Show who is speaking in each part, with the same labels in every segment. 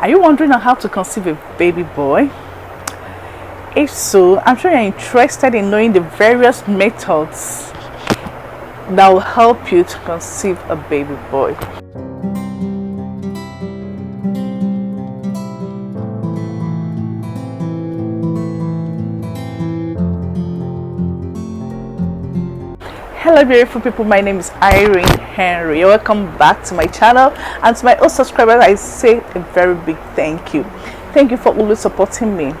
Speaker 1: Are you wondering on how to conceive a baby boy? If so, I'm sure you're interested in knowing the various methods that will help you to conceive a baby boy. Hello beautiful people, my name is Irene Henry. Welcome back to my channel, and to my old subscribers I say a very big thank you. Thank you for always supporting me,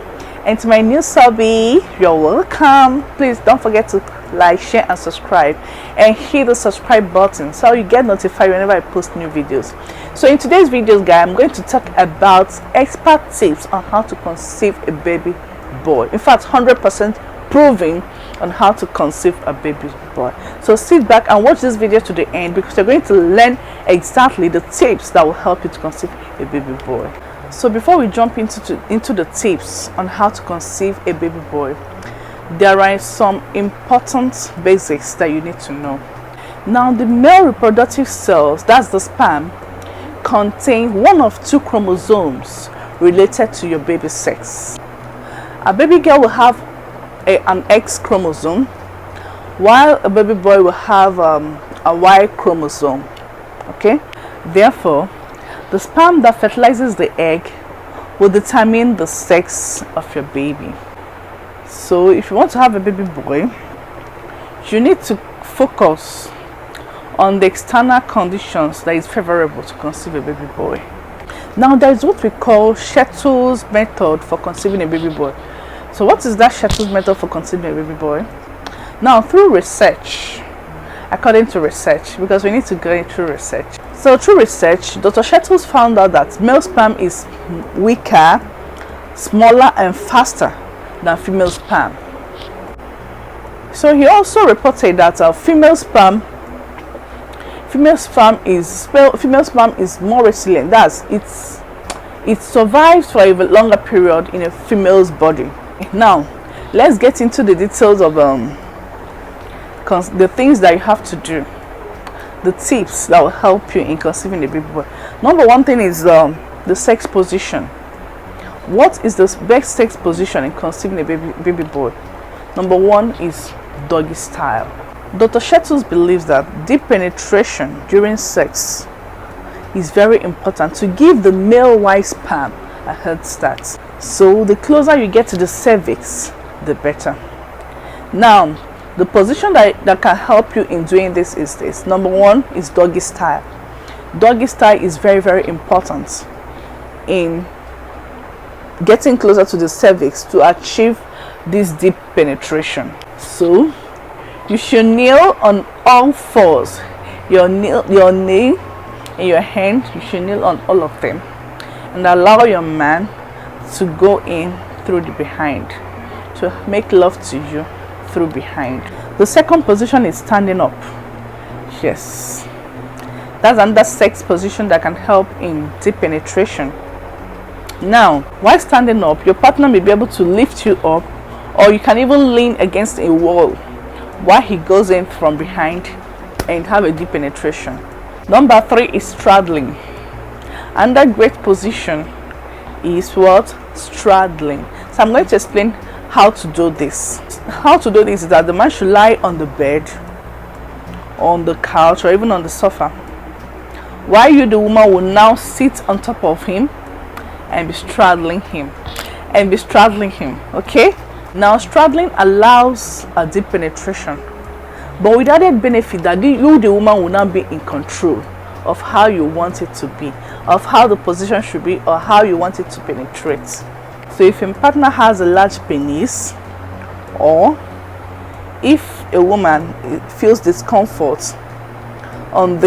Speaker 1: and to my new subby, you're welcome. Please don't forget to like, share and subscribe, and hit the subscribe button so you get notified whenever I post new videos. So in today's videos guys, I'm going to talk about expert tips on how to conceive a baby boy. In fact, 100% proving on how to conceive a baby boy. So sit back and watch this video to the end, because you're going to learn exactly the tips that will help you to conceive a baby boy. So before we jump into the tips on how to conceive a baby boy, there are some important basics that you need to know. Now, the male reproductive cells, that's the sperm, contain one of two chromosomes related to your baby's sex. A baby girl will have an X chromosome, while a baby boy will have a Y chromosome. Okay, therefore the sperm that fertilizes the egg will determine the sex of your baby. So if you want to have a baby boy, you need to focus on the external conditions that is favorable to conceive a baby boy. Now, there is what we call Shettles method for conceiving a baby boy. So what is that Shettles method for conceiving a baby boy? Now, through research, according to research, because we need to go through research. So through research, Dr. Shettles found out that male sperm is weaker, smaller and faster than female sperm. So he also reported that female sperm is more resilient. That's it survives for a longer period in a female's body. Now, let's get into the details of the things that you have to do, the tips that will help you in conceiving a baby boy. Number one thing is the sex position. What is the best sex position in conceiving a baby boy? Number one is doggy style. Dr. Shettles believes that deep penetration during sex is very important to give the male Y sperm a head start. So the closer you get to the cervix, the better. Now, the position that can help you in doing this is this. Number one is doggy style. Doggy style is very, very important in getting closer to the cervix to achieve this deep penetration. So you should kneel on all fours. Your knee and your hand, you should kneel on all of them, and allow your man to go in through the behind, to make love to you through behind. The second position is standing up. Yes, that's another sex position that can help in deep penetration. Now, while standing up, your partner may be able to lift you up, or you can even lean against a wall while he goes in from behind and have a deep penetration. Number three is straddling. Another great position is what? Straddling. So I'm going to explain how to do this. How to do this is that the man should lie on the bed, on the couch, or even on the sofa, while you, the woman, will now sit on top of him and be straddling him okay? Now, straddling allows a deep penetration, but with added benefit that you, the woman, will now be in control of how you want it to be, of how the position should be, or how you want it to penetrate. So if a partner has a large penis, or if a woman feels discomfort on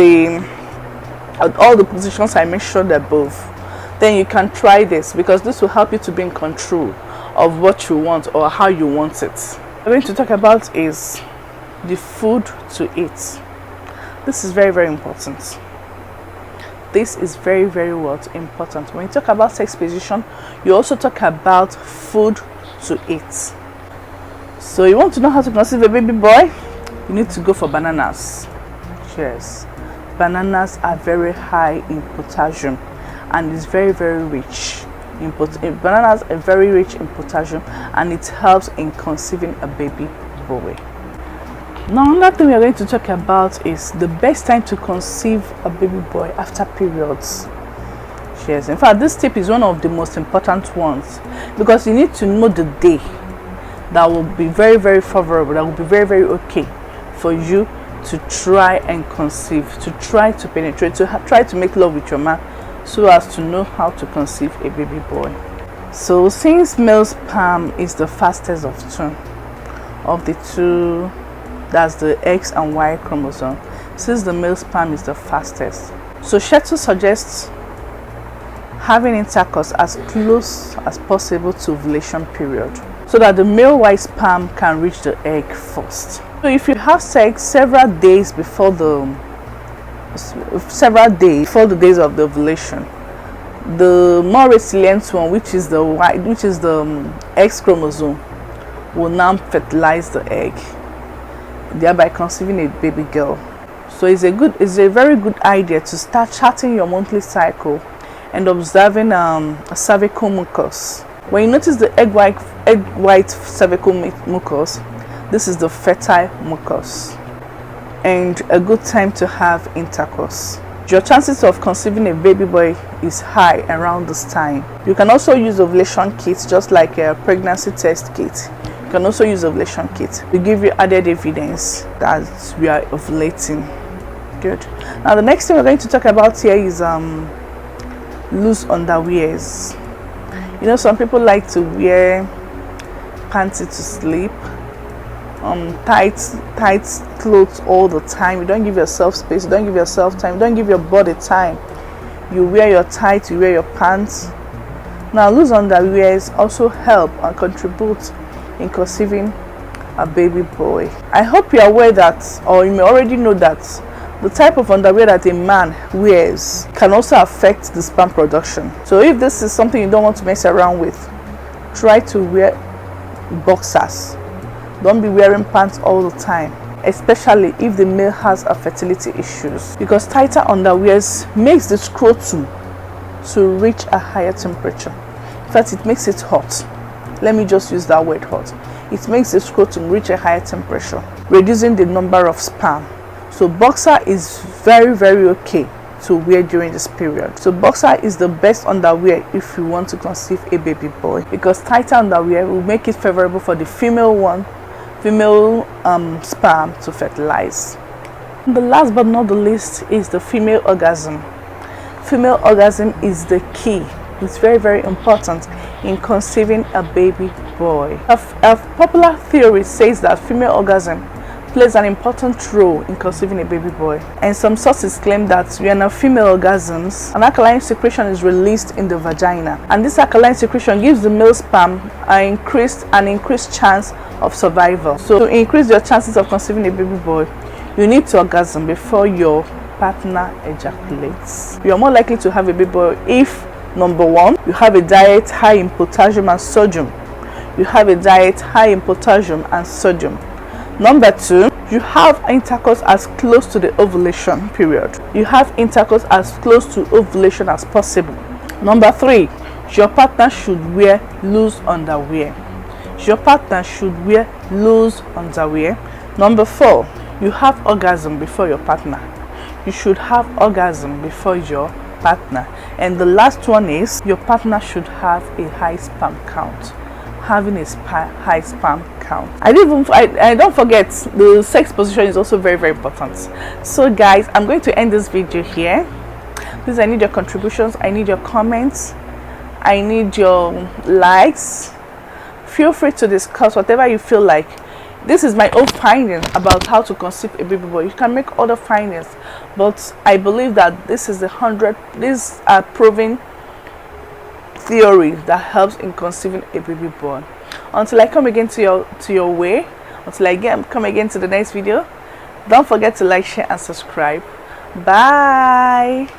Speaker 1: all the positions I mentioned above, then you can try this, because this will help you to be in control of what you want or how you want it. What I'm going to talk about is the food to eat. This is very, very important. This is very, very important. When you talk about sex position, you also talk about food to eat. So you want to know how to conceive a baby boy? You need to go for bananas. Yes, bananas are very high in potassium, and is very rich in bananas are very rich in potassium, and it helps in conceiving a baby boy. Now, another thing we are going to talk about is the best time to conceive a baby boy after periods. Yes, in fact, this tip is one of the most important ones, because you need to know the day that will be very favorable, that will be very okay for you to try and conceive, to try to penetrate, to try to make love with your man, so as to know how to conceive a baby boy. So since male sperm is the fastest of the two, that's the X and Y chromosome, since the male sperm is the fastest, so Shettles suggests having intercourse as close as possible to ovulation period, so that the male Y sperm can reach the egg first. So if you have sex several days before the days of the ovulation, the more resilient one, which is the X chromosome, will now fertilize the egg, thereby conceiving a baby girl. So it's a very good idea to start charting your monthly cycle and observing a cervical mucus. When you notice the egg white cervical mucus, this is the fertile mucus and a good time to have intercourse. Your chances of conceiving a baby boy is high around this time. You can also use ovulation kits, just like a pregnancy test kit. You can also use ovulation kit to give you added evidence that we are ovulating. Good. Now the next thing we're going to talk about here is loose underwears. You know, some people like to wear panty to sleep, tight clothes all the time. You don't give yourself space, you don't give yourself time, you don't give your body time. You wear your tights, you wear your pants. Now loose underwears also help and contribute in conceiving a baby boy. I hope you are aware that, or you may already know that, the type of underwear that a man wears can also affect the sperm production. So if this is something you don't want to mess around with, try to wear boxers. Don't be wearing pants all the time, especially if the male has a fertility issues, because tighter underwears makes the scrotum to reach a higher temperature. In fact, it makes it hot. Let me just use that word, hot. It makes the scrotum reach a higher temperature, reducing the number of sperm. So boxer is very okay to wear during this period. So boxer is the best underwear if you want to conceive a baby boy, because tighter underwear will make it favorable for the female sperm to fertilize. And the last but not the least is the female orgasm. Female orgasm is the key. It's very important in conceiving a baby boy. A popular theory says that female orgasm plays an important role in conceiving a baby boy, and some sources claim that when a female orgasms, an alkaline secretion is released in the vagina, and this alkaline secretion gives the male sperm an increased chance of survival. So to increase your chances of conceiving a baby boy, you need to orgasm before your partner ejaculates. You are more likely to have a baby boy if, number one, you have a diet high in potassium and sodium. Number two, you have intercourse as close to the ovulation period. You have intercourse as close to ovulation as possible. Number three, your partner should wear loose underwear. Number four, you have orgasm before your partner. You should have orgasm before your partner. And the last one is, your partner should have a high sperm count. Having a high sperm count. I don't forget, the sex position is also very important. So guys, I'm going to end this video here. Please, I need your contributions, I need your comments, I need your likes. Feel free to discuss whatever you feel like. This is my own findings about how to conceive a baby boy. You can make other findings, but I believe that this is these are proven theory that helps in conceiving a baby boy. Until I come again to your way, until I come again to the next video, don't forget to like, share and subscribe. Bye.